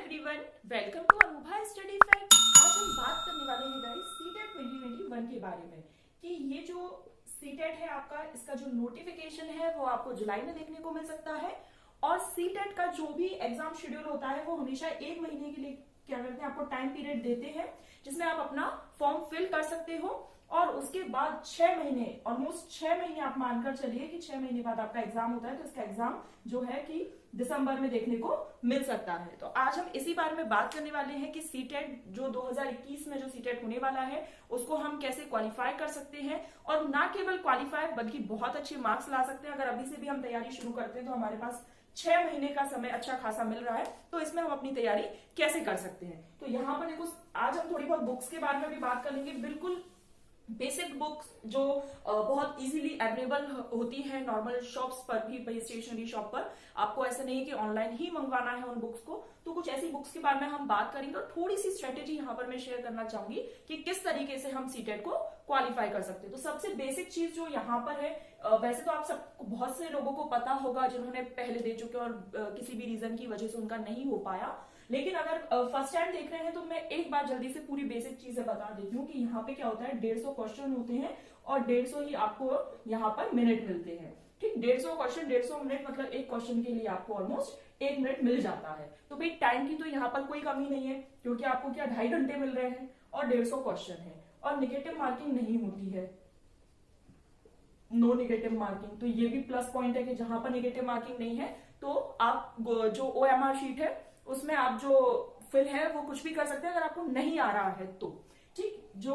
Everyone, welcome to Anubha study fact. आज हम बात करने वाले हैं गाइस सीटेट 2021 के बारे में कि ये जो सीटेट है आपका, इसका जो नोटिफिकेशन है वो आपको जुलाई में देखने को मिल सकता है। और सीटेट का जो भी एग्जाम शेड्यूल होता है वो हमेशा एक महीने के लिए क्या करते हैं, आपको टाइम पीरियड देते हैं जिसमें आप अपना फॉर्म फिल कर सकते हो। और उसके बाद 6 महीने, ऑलमोस्ट 6 महीने आप मानकर चलिए कि 6 महीने बाद आपका एग्जाम होता है। तो इसका एग्जाम जो है कि दिसंबर में देखने को मिल सकता है। तो आज हम इसी बारे में बात करने वाले हैं कि सीटेट जो 2021 में जो सीटेट होने वाला है उसको हम कैसे क्वालिफाई कर सकते हैं, और ना केवल क्वालिफाई बल्कि बहुत अच्छे मार्क्स ला सकते हैं। अगर अभी से भी हम तैयारी शुरू करते हैं तो हमारे पास 6 महीने का समय अच्छा खासा मिल रहा है, तो इसमें हम अपनी तैयारी कैसे कर सकते हैं। तो यहाँ पर देखो, आज हम थोड़ी बहुत बुक्स के बारे में भी बात कर लेंगे। बिल्कुल बेसिक बुक्स जो बहुत इजीली अवेलेबल होती है नॉर्मल शॉप्स पर भी, स्टेशनरी शॉप पर। आपको ऐसा नहीं है कि ऑनलाइन ही मंगवाना है उन बुक्स को। तो कुछ ऐसी बुक्स के बारे में हम बात करेंगे और थोड़ी सी स्ट्रेटेजी यहाँ पर मैं शेयर करना चाहूंगी कि किस तरीके से हम सीटेट को क्वालिफाई कर सकते हैं। तो सबसे बेसिक चीज जो यहाँ पर है, वैसे तो आप सबको, बहुत से लोगों को पता होगा जिन्होंने पहले दे चुके और किसी भी रीजन की वजह से उनका नहीं हो पाया। लेकिन अगर फर्स्ट टाइम देख रहे हैं तो मैं एक बार जल्दी से पूरी बेसिक चीजें बता देती हूँ कि यहाँ पे क्या होता है। 150 क्वेश्चन होते हैं और 150 ही आपको यहाँ पर मिनट मिलते हैं। ठीक, 150 क्वेश्चन 150 मिनट, मतलब एक क्वेश्चन के लिए आपको ऑलमोस्ट 1 मिनट मिल जाता है। तो भाई टाइम की तो यहाँ पर कोई कमी नहीं है, क्योंकि आपको क्या 2.5 घंटे मिल रहे हैं और 150 क्वेश्चन है और निगेटिव मार्किंग नहीं होती है, नो निगेटिव मार्किंग। तो ये भी प्लस पॉइंट है कि जहां पर निगेटिव मार्किंग नहीं है तो आप जो OMR शीट है उसमें आप जो फिल है वो कुछ भी कर सकते हैं अगर आपको नहीं आ रहा है तो। ठीक, जो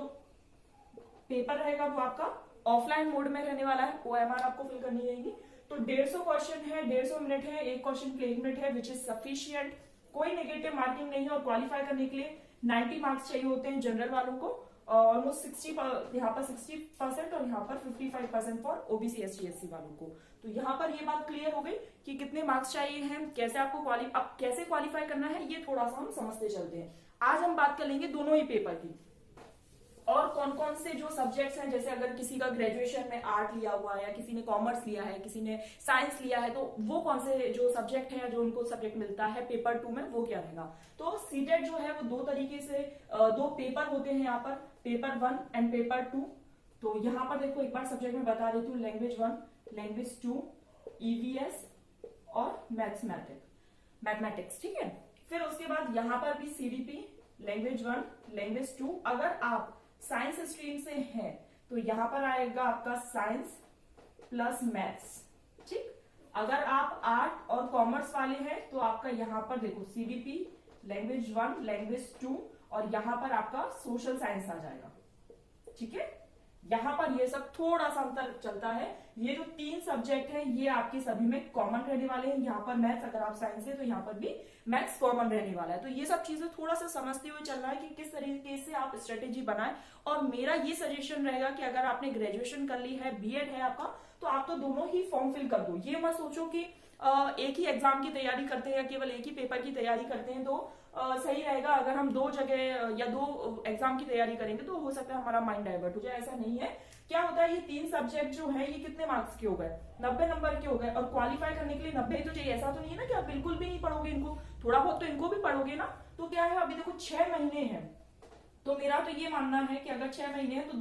पेपर रहेगा वो आपका ऑफलाइन मोड में रहने वाला है, OMR आपको फिल करनी रहेगी। तो 150 क्वेश्चन है, 150 मिनट है, एक क्वेश्चन के 1 मिनट है, विच इज सफिशियंट। कोई नेगेटिव मार्किंग नहीं है और क्वालिफाई करने के लिए 90 मार्क्स चाहिए होते हैं जनरल वालों को, ऑलमोस्ट 60, यहाँ पर 60% और यहाँ पर 55% फॉर OBC SC SC वालों को। तो यहाँ पर ये बात क्लियर हो गई कि कितने मार्क्स चाहिए हैं, कैसे आपको अब कैसे क्वालिफाई करना है, ये थोड़ा सा हम समझते चलते हैं। आज हम बात कर लेंगे दोनों ही पेपर की और कौन कौन से जो सब्जेक्ट्स हैं। जैसे अगर किसी का ग्रेजुएशन में आर्ट लिया हुआ है या किसी ने कॉमर्स लिया है, किसी ने साइंस लिया है, तो वो कौन से जो सब्जेक्ट है, जो उनको सब्जेक्ट मिलता है पेपर 2 में, वो क्या रहेगा। तो सीटेट जो है वो 2 तरीके से, 2 पेपर होते हैं यहाँ पर, पेपर 1 एंड पेपर 2। तो यहाँ पर देखो एक बार सब्जेक्ट में बता देती हूँ, लैंग्वेज 1, लैंग्वेज 2, EVS और मैथमेटिक्स। ठीक है, फिर उसके बाद यहाँ पर भी CDP, लैंग्वेज 1, लैंग्वेज 2। अगर आप साइंस स्ट्रीम से हैं तो यहां पर आएगा आपका साइंस प्लस मैथ्स। ठीक, अगर आप आर्ट और कॉमर्स वाले हैं तो आपका यहां पर देखो CDP, लैंग्वेज 1, लैंग्वेज 2 और यहां पर आपका सोशल साइंस आ जाएगा। ठीक है, यहां पर ये सब थोड़ा सा अंतर चलता है। ये जो 3 सब्जेक्ट हैं ये आपके सभी में कॉमन रहने वाले हैं। यहाँ पर मैथ्स, अगर आप साइंस है तो यहाँ पर भी मैथ्स कॉमन रहने वाला है। तो ये सब चीजें थोड़ा सा समझते हुए चल रहा है कि किस तरीके से आप स्ट्रेटेजी बनाएं। और मेरा ये सजेशन रहेगा कि अगर आपने ग्रेजुएशन कर ली है, BEd है आपका, तो आप तो दोनों ही फॉर्म फिल कर दो। ये मत सोचो कि एक ही एग्जाम की तैयारी करते हैं या केवल एक ही पेपर की तैयारी करते हैं तो सही रहेगा। अगर हम 2 जगह या 2 एग्जाम की तैयारी करेंगे तो हो सकता है हमारा माइंड डाइवर्ट हो जाए। ऐसा नहीं है। क्या होता है, ये 3 सब्जेक्ट जो है ये कितने मार्क्स के हो गए, 90 नंबर के हो गए। और क्वालिफाई करने के लिए 90 ही तो चाहिए। ऐसा तो नहीं है ना कि आप बिल्कुल भी नहीं पढ़ोगे इनको, थोड़ा बहुत तो इनको भी पढ़ोगे ना। तो क्या है, अभी देखो 6 महीने हैं, तो मेरा तो ये मानना है कि अगर 6 महीने हैं तो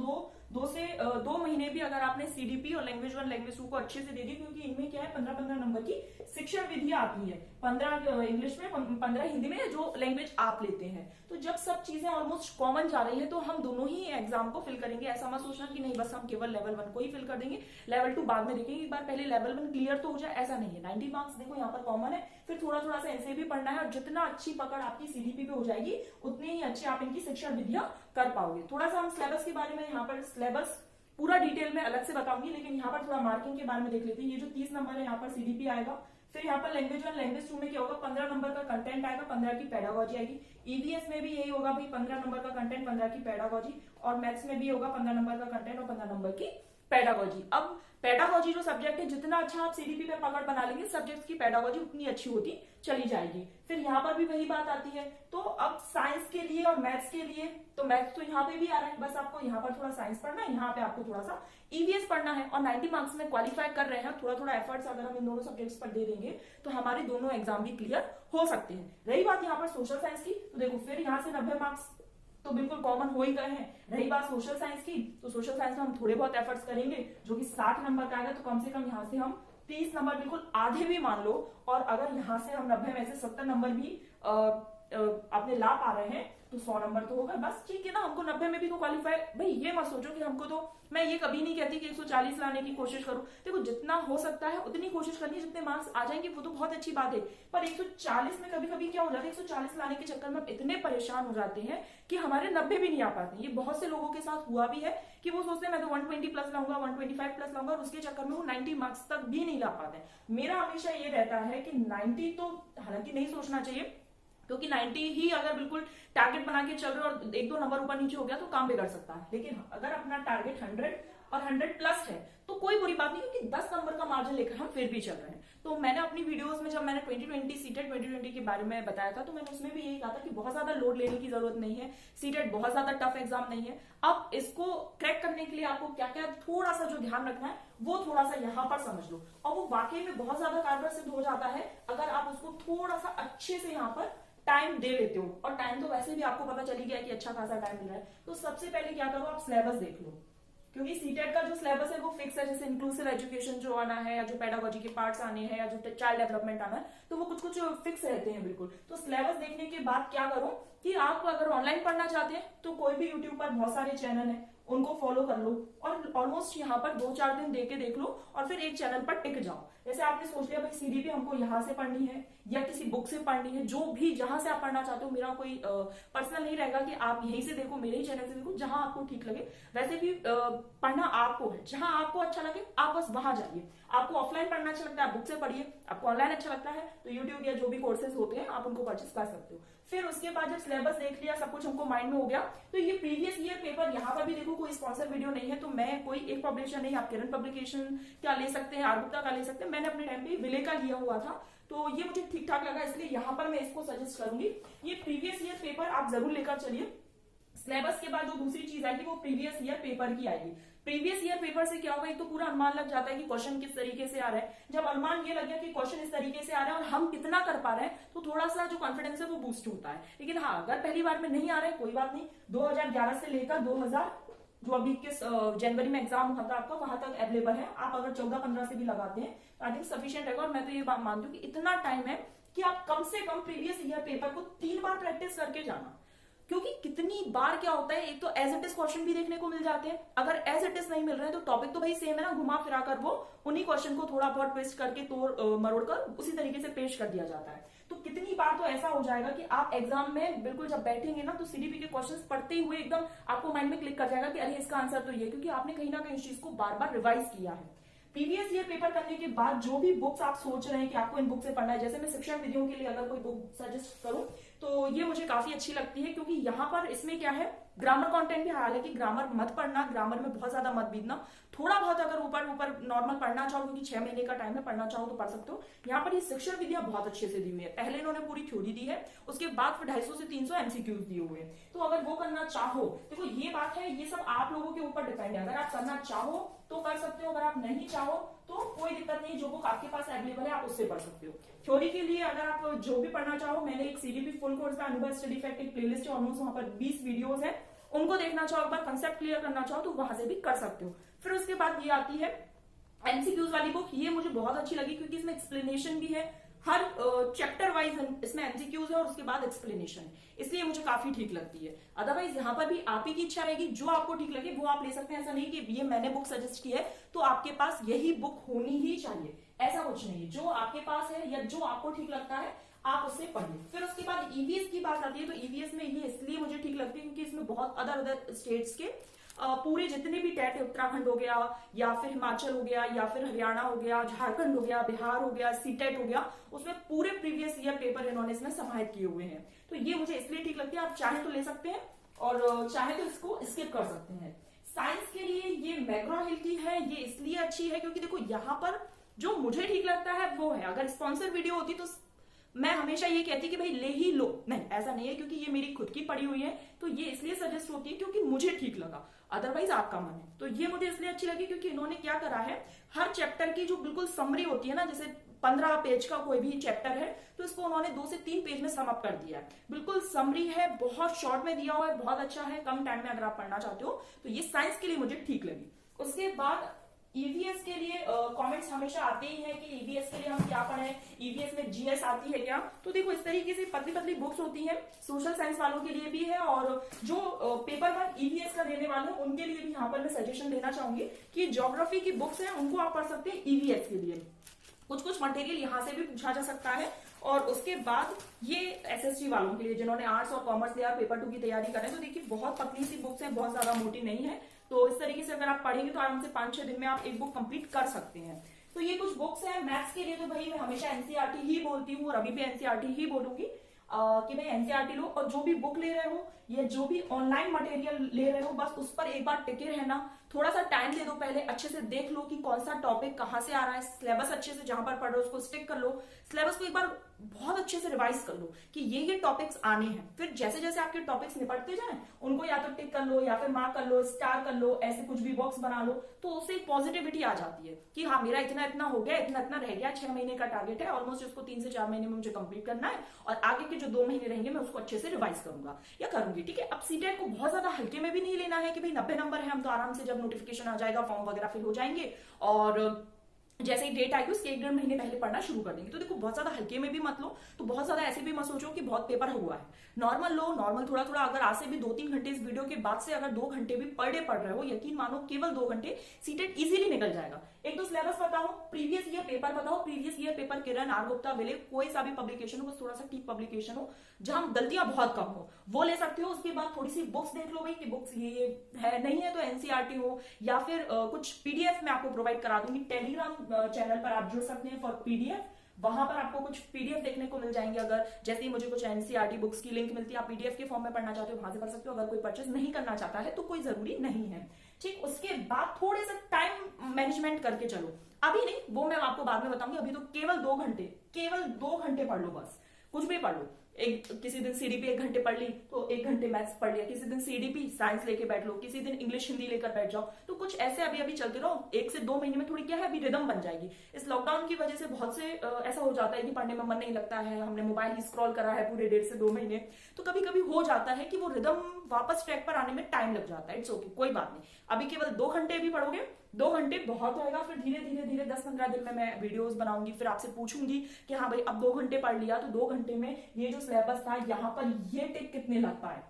2 महीने भी अगर आपने CDP और लैंग्वेज 1, लैंग्वेज 2 को अच्छे से दे दी, क्योंकि इनमें क्या है 15-15 नंबर की शिक्षण विधि आती है, 15 इंग्लिश में, 15 हिंदी में, जो लैंग्वेज आप लेते हैं। तो जब सब चीजें ऑलमोस्ट कॉमन जा रही है तो हम दोनों ही एग्जाम को फिल करेंगे। ऐसा मत सोचना कि नहीं बस हम केवल लेवल 1 को ही फिल कर देंगे, लेवल 2 बाद में देखेंगे, एक बार पहले लेवल 1 क्लियर तो हो जाए। ऐसा नहीं है। 90 मार्क्स देखो यहाँ पर कॉमन है, फिर थोड़ा थोड़ा सा ऐसे भी पढ़ना है और जितना अच्छी पकड़ आपकी CDP पे हो जाएगी उतनी ही अच्छी आप इनकी शिक्षण विधियां कर पाओगे। थोड़ा सा हम सिलेबस के बारे में, यहाँ पर सिलेबस पूरा डिटेल में अलग से बताऊंगी, लेकिन यहाँ पर थोड़ा मार्किंग के बारे में देख लेते हैं। ये जो 30 नंबर है यहाँ पर CDP आएगा। फिर यहाँ पर लैंग्वेज 1, लैंग्वेज 2 में क्या होगा, 15 नंबर का कंटेंट आएगा, 15 की पेडागोजी आएगी। EVS में भी यही होगा भाई, 15 नंबर का कंटेंट, 15 की पेडागोजी। और मैथ्स में भी होगा 15 नंबर का कंटेंट और 15 नंबर की पेडागोजी। अब पेडागोजी जो सब्जेक्ट है, जितना अच्छा आप सीडीपी पे पकड़ बना लेंगे सब्जेक्ट की पेडागोजी उतनी अच्छी होती चली जाएगी। फिर यहाँ पर भी वही बात आती है। तो अब साइंस के लिए और मैथ्स के लिए, तो मैथ्स तो यहाँ पे भी आ रहा है, बस आपको यहाँ पर थोड़ा साइंस पढ़ना है, यहाँ पे आपको थोड़ा सा ईवीएस पढ़ना है और 90 मार्क्स में क्वालिफाई कर रहे हैं। थोड़ा थोड़ा एफर्ट्स अगर हम इन दोनों सब्जेक्ट्स पर दे देंगे तो हमारे दोनों एग्जाम भी क्लियर हो सकते हैं। रही बात यहाँ पर सोशल साइंस की, तो देखो फिर यहाँ से 90 मार्क्स तो बिल्कुल कॉमन हो ही गए हैं। रही बात सोशल साइंस की, तो सोशल साइंस में हम थोड़े बहुत एफर्ट्स करेंगे जो कि 60 नंबर का आएगा, तो कम से कम यहाँ से हम 30 नंबर बिल्कुल आधे भी मान लो, और अगर यहाँ से हम 90 में से 70 नंबर भी अपने ला पा रहे हैं तो 100 नंबर तो होगा, बस ठीक है ना। हमको 90 में भी तो क्वालिफाई, भाई ये मत सोचो कि हमको, तो मैं ये कभी नहीं कहती कि 140 लाने की कोशिश करूं, देखो जितना हो सकता है उतनी कोशिश करनी है, जितने मार्क्स आ जाएंगे वो तो बहुत अच्छी बात है, पर 140 में कभी कभी क्या हो जाता है, 140 लाने के चक्कर में हम इतने परेशान हो जाते हैं कि हमारे 90 भी नहीं आ पाते। ये बहुत से लोगों के साथ हुआ भी है कि वो सोचते हैं मैं तो 120 प्लस लाऊंगा, 125 प्लस लाऊंगा, और उसके चक्कर में वो 90 मार्क्स तक भी नहीं ला पाते। मेरा हमेशा ये रहता है कि 90 तो हालांकि नहीं सोचना चाहिए, क्योंकि 90 ही अगर बिल्कुल टारगेट बना के चल रहे और एक दो नंबर ऊपर नीचे हो गया तो काम बिगड़ सकता है। लेकिन अगर अपना टारगेट 100 और 100 प्लस है तो कोई बुरी बात नहीं, क्योंकि 10 नंबर का मार्जिन लेकर हम फिर भी चल रहे हैं। तो मैंने अपनी वीडियोस में, जब मैंने 2020 सीटेट 2020 के बारे में बताया था, तो मैंने उसमें भी यही कहा था कि बहुत ज्यादा लोड लेने की जरूरत नहीं है, सीटेट बहुत ज्यादा टफ एग्जाम नहीं है। अब इसको क्रैक करने के लिए आपको क्या क्या थोड़ा सा जो ध्यान रखना है वो थोड़ा सा यहाँ पर समझ लो, और वो वाकई में बहुत ज्यादा कारगर सिद्ध हो जाता है अगर आप उसको थोड़ा सा अच्छे से यहाँ पर टाइम दे लेते हो। और टाइम तो वैसे भी आपको पता चली गया कि अच्छा खासा टाइम मिल रहा है। तो सबसे पहले क्या करो, आप सिलेबस देख लो, क्योंकि सीटेट का जो सिलेबस है वो फिक्स है। जैसे इंक्लूसिव एजुकेशन जो आना है, या जो पेडागोजी के पार्ट्स आने हैं, या जो चाइल्ड डेवलपमेंट आना है, तो वो कुछ कुछ फिक्स रहते हैं बिल्कुल। तो सिलेबस देखने के बाद क्या करो कि आप अगर ऑनलाइन पढ़ना चाहते हैं तो कोई भी यूट्यूब पर बहुत सारे चैनल है, उनको फॉलो कर लो और ऑलमोस्ट यहाँ पर 2-4 दिन देके देख लो और फिर एक चैनल पर टिक जाओ। जैसे आपने सोच लिया भाई सीडीपी हमको यहाँ से पढ़नी है या किसी बुक से पढ़नी है, जो भी जहां से आप पढ़ना चाहते हो, मेरा कोई पर्सनल नहीं रहेगा कि आप यहीं से देखो, मेरे ही चैनल से देखो, जहां आपको ठीक लगे। वैसे भी पढ़ना आपको है, जहां आपको अच्छा लगे आप बस वहां जाइए। आपको ऑफलाइन पढ़ना अच्छा लगता है आप बुक से पढ़िए, आपको ऑनलाइन अच्छा लगता है तो यूट्यूब या जो भी कोर्सेज होते हैं आप उनको परचेस कर सकते हो। फिर उसके बाद जब सिलेबस देख लिया, सब कुछ हमको माइंड में हो गया, तो ये प्रीवियस ईयर पेपर, यहाँ पर भी देखो कोई स्पॉन्सर वीडियो नहीं है, तो मैं कोई एक पब्लिकेशन नहीं, आप किरण पब्लिकेशन क्या ले सकते हैं, आरगुप्ता का ले सकते हैं, मैंने अपने टाइम पे विले का लिया हुआ था, तो ये मुझे ठीक ठाक लगा, इसलिए यहाँ पर मैं इसको सजेस्ट करूंगी। ये प्रीवियस ईयर पेपर आप जरूर लेकर चलिए। सिलेबस के बाद जो दूसरी चीज आएगी वो प्रीवियस ईयर पेपर की आएगी। प्रीवियस ईयर पेपर से क्या होगा, एक तो पूरा अनुमान लग जाता है कि क्वेश्चन किस तरीके से आ रहा है। जब अनुमान ये लग गया कि क्वेश्चन इस तरीके से आ रहा है और हम कितना कर पा रहे हैं, तो थोड़ा सा जो कॉन्फिडेंस है वो बूस्ट होता है। लेकिन हाँ, अगर पहली बार में नहीं आ रहा है कोई बात नहीं, 2011 से लेकर 2000 जो अभी 21 जनवरी में एग्जाम हुआ था आपका, वहां तक अवेलेबल है। आप अगर 14-15 से भी लगाते हैं तो आई थिंक सफिशिएंट रहेगा। और मैं तो ये बात मानती हूँ कि इतना टाइम है कि आप कम से कम प्रीवियस ईयर पेपर को 3 बार प्रैक्टिस करके जाना, क्योंकि कितनी बार क्या होता है, एक तो एज इट इज क्वेश्चन भी देखने को मिल जाते हैं, अगर एज इट इज नहीं मिल रहे हैं तो टॉपिक तो भाई सेम है ना, घुमा फिरा कर वो उन्हीं क्वेश्चन को थोड़ा बहुत ट्विस्ट करके तोड़ मरोड़ कर उसी तरीके से पेश कर दिया जाता है। तो कितनी बार तो ऐसा हो जाएगा कि आप एग्जाम में बिल्कुल जब बैठेंगे ना तो सीडीपी के क्वेश्चंस पढ़ते हुए एकदम आपको माइंड में क्लिक कर जाएगा कि अरे इसका आंसर तो ये, क्योंकि आपने कहीं ना कहीं इस चीज को बार बार रिवाइज किया है। प्रीवियस ईयर पेपर करने के बाद जो भी बुक्स आप सोच रहे हैं कि आपको इन बुक से पढ़ना है, जैसे मैं शिक्षण विधियों के लिए अगर कोई बुक सजेस्ट करूं तो ये मुझे काफी अच्छी लगती है, क्योंकि यहाँ पर इसमें क्या है, ग्रामर कंटेंट भी, हालांकि ग्रामर मत पढ़ना, ग्रामर में बहुत ज्यादा मत बीतना, थोड़ा बहुत अगर ऊपर ऊपर नॉर्मल पढ़ना चाहो, क्योंकि 6 महीने का टाइम है, पढ़ना चाहो तो पढ़ सकते हो। यहाँ पर ये शिक्षण विधियां बहुत अच्छे से दी हुई है। पहले इन्होंने पूरी थ्योरी दी है, उसके बाद फिर 250 से 300 एमसीक्यूज दिए हुए हैं। तो अगर वो करना चाहो, देखो ये बात है, ये सब आप लोगों के ऊपर डिपेंड है। अगर आप करना चाहो तो कर सकते हो, अगर आप नहीं चाहो तो कोई दिक्कत नहीं, जो बुक आपके पास अवेलेबल है आप उससे पढ़ सकते हो। थ्योरी के लिए अगर आप जो भी पढ़ना चाहो, मैंने एक सीडीपी फुल कोर्स का अनुभव स्टडी फैक्ट एक प्लेलिस्ट है, ऑलमोस्ट वहां पर 20 वीडियोस है, उनको देखना चाहो, एक बार कंसेप्ट क्लियर करना चाहो तो वहां से भी कर सकते हो। फिर उसके बाद ये आती है एमसीक्यूज वाली बुक, ये मुझे बहुत अच्छी लगी क्योंकि इसमें एक्सप्लेनेशन भी है, हर चैप्टर वाइज इसमें एमसीक्यूज है और उसके बाद एक्सप्लेनेशन है, इसलिए मुझे काफी ठीक लगती है। अदरवाइज यहाँ पर भी आप ही की इच्छा रहेगी, जो आपको ठीक लगे वो आप ले सकते हैं। ऐसा नहीं कि ये मैंने बुक सजेस्ट की है तो आपके पास यही बुक होनी ही चाहिए, ऐसा कुछ नहीं है। जो आपके पास है या जो आपको ठीक लगता है आप उससे पढ़िए। फिर उसके बाद ईवीएस की बात आती है, तो ईवीएस में ये इसलिए मुझे ठीक लगती है क्योंकि इसमें बहुत अदर स्टेट्स के पूरे जितने भी टेट, उत्तराखंड हो गया या फिर हिमाचल हो गया या फिर हरियाणा हो गया, झारखंड हो गया, बिहार हो गया, सीटेट हो गया, उसमें पूरे प्रीवियस ईयर पेपर इन्होंने इसमें समाहित किए हुए हैं। तो ये मुझे इसलिए ठीक लगती है, आप चाहे तो ले सकते हैं और चाहे तो इसको स्किप कर सकते हैं। साइंस के लिए ये मैग्रा हिल की है। ये इसलिए अच्छी है क्योंकि देखो यहाँ पर जो मुझे ठीक लगता है वो है। अगर स्पॉन्सर वीडियो होती तो मैं हमेशा ये कहती कि भाई ले ही लो, नहीं ऐसा नहीं है, क्योंकि ये मेरी खुद की पड़ी हुई है तो ये इसलिए सजेस्ट होती है क्योंकि मुझे ठीक लगा, अदरवाइज आपका मन है। तो ये मुझे इसलिए अच्छी लगी क्योंकि इन्होंने क्या करा है, हर चैप्टर की जो बिल्कुल समरी होती है ना, जैसे 15 पेज का कोई भी चैप्टर है तो इसको उन्होंने 2 से 3 पेज में सम अप कर दिया है। बिल्कुल समरी है, बहुत शॉर्ट में दिया हुआ है, बहुत अच्छा है, कम टाइम में अगर आप पढ़ना चाहते हो तो ये साइंस के लिए मुझे ठीक लगी। उसके बाद ईवीएस के लिए कमेंट्स हमेशा आते ही हैं कि ईवीएस के लिए हम क्या पढ़ें, ईवीएस में जीएस आती है क्या। तो देखो इस तरीके से पतली पतली बुक्स होती हैं, सोशल साइंस वालों के लिए भी है और जो पेपर 1 ईवीएस का देने वाले हैं उनके लिए भी यहाँ पर मैं सजेशन देना चाहूंगी कि ज्योग्राफी की बुक्स हैं उनको आप पढ़ सकते हैं ईवीएस के लिए। कुछ मटेरियल यहाँ से भी पूछा जा सकता है। और उसके बाद ये एसएसटी वालों के लिए जिन्होंने आर्ट्स और कॉमर्स लिया, पेपर 2 की तैयारी करें, तो देखिए बहुत पतली सी बुक्स हैं, बहुत ज्यादा मोटी नहीं है। तो इस तरीके से अगर आप पढ़ेंगे तो आराम से 5-6 दिन में आप एक बुक कंप्लीट कर सकते हैं। तो ये कुछ बुक्स हैं। मैथ्स के लिए तो भाई मैं हमेशा एनसीईआरटी ही बोलती हूँ और अभी भी एनसीईआरटी ही बोलूंगी कि भाई एनसीईआरटी लो और जो भी बुक ले रहे हो या जो भी ऑनलाइन मटेरियल ले रहे हो बस उस पर एक बार टिके रहना, थोड़ा सा टाइम दे दो, पहले अच्छे से देख लो कि कौन सा टॉपिक कहाँ से आ रहा है, सिलेबस अच्छे से जहां पर पढ़ रहे हो उसको स्टिक कर लो, सिलेबस को एक बार बहुत अच्छे से रिवाइज कर लो कि ये टॉपिक्स आने हैं। फिर जैसे जैसे आपके टॉपिक्स निपटते जाए उनको या तो टिक कर लो या फिर मार्क कर लो, स्टार कर लो, ऐसे कुछ भी बॉक्स बना लो, तो उससे एक पॉजिटिविटी आ जाती है कि हाँ मेरा इतना इतना हो गया, इतना इतना रह गया, 6 महीने का टारगेट है, ऑलमोस्ट इसको 3 से 4 महीने में मुझे कंप्लीट करना है और आगे के जो 2 महीने रहेंगे मैं उसको अच्छे से रिवाइज करूंगा या करूंगी। ठीक है, अब सीटेट को बहुत ज्यादा हल्के में भी नहीं लेना है कि भाई 90 नंबर है, हम तो आराम से जब नोटिफिकेशन आ जाएगा फॉर्म वगैरह फिल हो जाएंगे और जैसे ही डेट आएगी उसके 1-1.5 महीने पहले पढ़ना शुरू कर देंगे। तो देखो बहुत ज्यादा हल्के में भी मत लो, तो बहुत ज्यादा ऐसे भी मत सोचो कि बहुत पेपर हुआ है। नॉर्मल लो, नॉर्मल थोड़ा थोड़ा, अगर आज से भी 2-3 घंटे इस वीडियो के बाद से अगर 2 घंटे भी पर डे पढ़ रहे हो, यकीन मानो केवल 2 घंटे सीटेट इजीली निकल जाएगा। एक तो सिलेबस बताओ, प्रीवियस ईयर पेपर बताओ, previous year paper Kiran R Gupta Wiley कोई सा भी पब्लिकेशन हो, बस थोड़ा सा ठीक पब्लिकेशन हो जहां गलतियां बहुत कम हो, वो ले सकते हो। उसके बाद थोड़ी सी बुक्स देख लो भाई कि बुक्स ये है, नहीं है तो एनसीईआरटी हो या फिर कुछ पीडीएफ में आपको प्रोवाइड करा दूंगी। टेलीग्राम चैनल पर आप जुड़ सकते हैं फॉर पीडीएफ, वहां पर आपको कुछ पीडीएफ देखने को मिल जाएंगे। अगर जैसे ही मुझे कुछ एनसीईआरटी बुक्स की लिंक मिलती है, आप पीडीएफ के फॉर्म में पढ़ना चाहते हो वहां से पढ़ सकते हो। अगर कोई परचेज नहीं करना चाहता है तो कोई जरूरी नहीं है। ठीक, उसके बाद थोड़े से टाइम मैनेजमेंट करके चलो, अभी नहीं, वो मैं आपको बाद में बताऊंगी। अभी तो केवल 2 घंटे पढ़ लो, बस कुछ भी पढ़ लो। एक किसी दिन सीडीपी 1 घंटे पढ़ ली तो 1 घंटे मैथ्स पढ़ लिया, किसी दिन सीडीपी साइंस लेके बैठ लो, किसी दिन इंग्लिश हिंदी लेकर बैठ जाओ। तो कुछ ऐसे अभी चलते रहो, 1 से 2 महीने में थोड़ी क्या है अभी रिदम बन जाएगी। इस लॉकडाउन की वजह से बहुत से ऐसा हो जाता है कि पढ़ने में मन नहीं लगता है, हमने मोबाइल ही स्क्रॉल करा है पूरे 1.5 से 2 महीने, तो कभी कभी हो जाता है कि वो रिदम वापस ट्रैक पर आने में टाइम लग जाता है। इट्स ओके, कोई बात नहीं। अभी केवल 2 घंटे भी पढ़ोगे, 2 घंटे बहुत होएगा। फिर धीरे धीरे 10-15 दिन में मैं वीडियोस बनाऊंगी, फिर आपसे पूछूंगी कि हाँ भाई अब 2 घंटे पढ़ लिया तो 2 घंटे में ये जो सिलेबस था यहाँ पर ये टिक कितने लग पाए।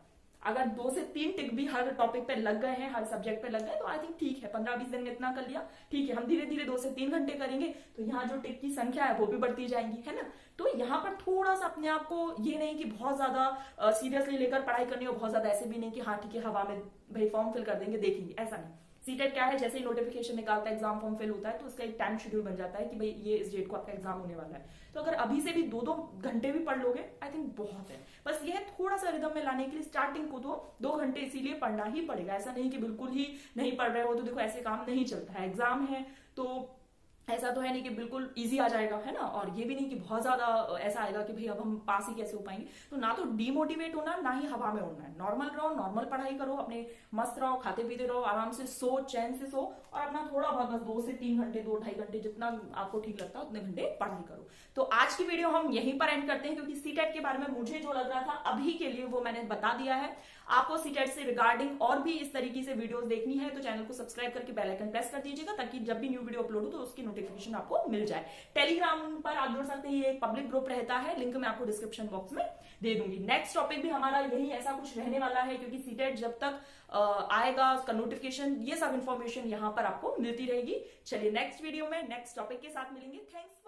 अगर 2 से 3 टिक भी हर टॉपिक पे लग गए हैं, हर सब्जेक्ट पे लग गए तो आई थिंक ठीक है। 15-20 दिन में इतना कर लिया, ठीक है। हम धीरे धीरे 2 से 3 घंटे करेंगे तो यहाँ जो टिक की संख्या है वो भी बढ़ती जाएंगी, है ना। तो यहाँ पर थोड़ा सा अपने आप को ये नहीं कि बहुत ज्यादा सीरियसली लेकर पढ़ाई करनी हो, बहुत ज्यादा ऐसे भी नहीं कि हाँ ठीक है हवा में भाई फॉर्म फिल कर देंगे देखेंगे, ऐसा नहीं। सीटेट क्या है, जैसे ही नोटिफिकेशन निकालता है, एग्जाम फॉर्म फिल होता है तो उसका एक टाइम शेड्यूल बन जाता है कि भाई ये इस डेट को आपका एग्जाम होने वाला है। तो अगर अभी से भी 2-2 घंटे भी पढ़ लोगे आई थिंक बहुत है। बस ये थोड़ा सा रिदम में लाने के लिए स्टार्टिंग को तो 2 घंटे इसीलिए पढ़ना ही पड़ेगा। ऐसा नहीं कि बिल्कुल ही नहीं पढ़ रहे हो, तो देखो ऐसे काम नहीं चलता है। एग्जाम है तो ऐसा तो है नहीं कि बिल्कुल इजी आ जाएगा, है ना, और ये भी नहीं कि बहुत ज्यादा ऐसा आएगा कि भाई अब हम पास ही कैसे हो पाएंगे। तो ना तो डीमोटिवेट होना, ना ही हवा में उड़ना है। नॉर्मल रहो, नॉर्मल पढ़ाई करो, अपने मस्त रहो, खाते पीते रहो, आराम से सो, चैन से सो और अपना थोड़ा बहुत बस 2 से 3 घंटे, 2-2.5 घंटे जितना आपको ठीक लगता है उतने घंटे पढ़ाई करो। तो आज की वीडियो हम यहीं पर एंड करते हैं क्योंकि सीटेट के बारे में मुझे जो लग रहा था अभी के लिए वो मैंने बता दिया है। आपको सीटेट से रिगार्डिंग और भी इस तरीके से वीडियोस देखनी है तो चैनल को सब्सक्राइब करके बेल आइकन प्रेस कर दीजिएगा ताकि जब भी न्यू वीडियो अपलोड हो तो उसकी नोटिफिकेशन आपको मिल जाए। टेलीग्राम पर आप जुड़ सकते हैं, ये एक पब्लिक ग्रुप रहता है, लिंक मैं आपको डिस्क्रिप्शन बॉक्स में दे दूंगी। नेक्स्ट टॉपिक भी हमारा यही ऐसा कुछ रहने वाला है क्योंकि सीटेट जब तक आएगा उसका नोटिफिकेशन, ये सब इन्फॉर्मेशन यहाँ पर आपको मिलती रहेगी। चलिए नेक्स्ट वीडियो में नेक्स्ट टॉपिक के साथ मिलेंगे। थैंक्स।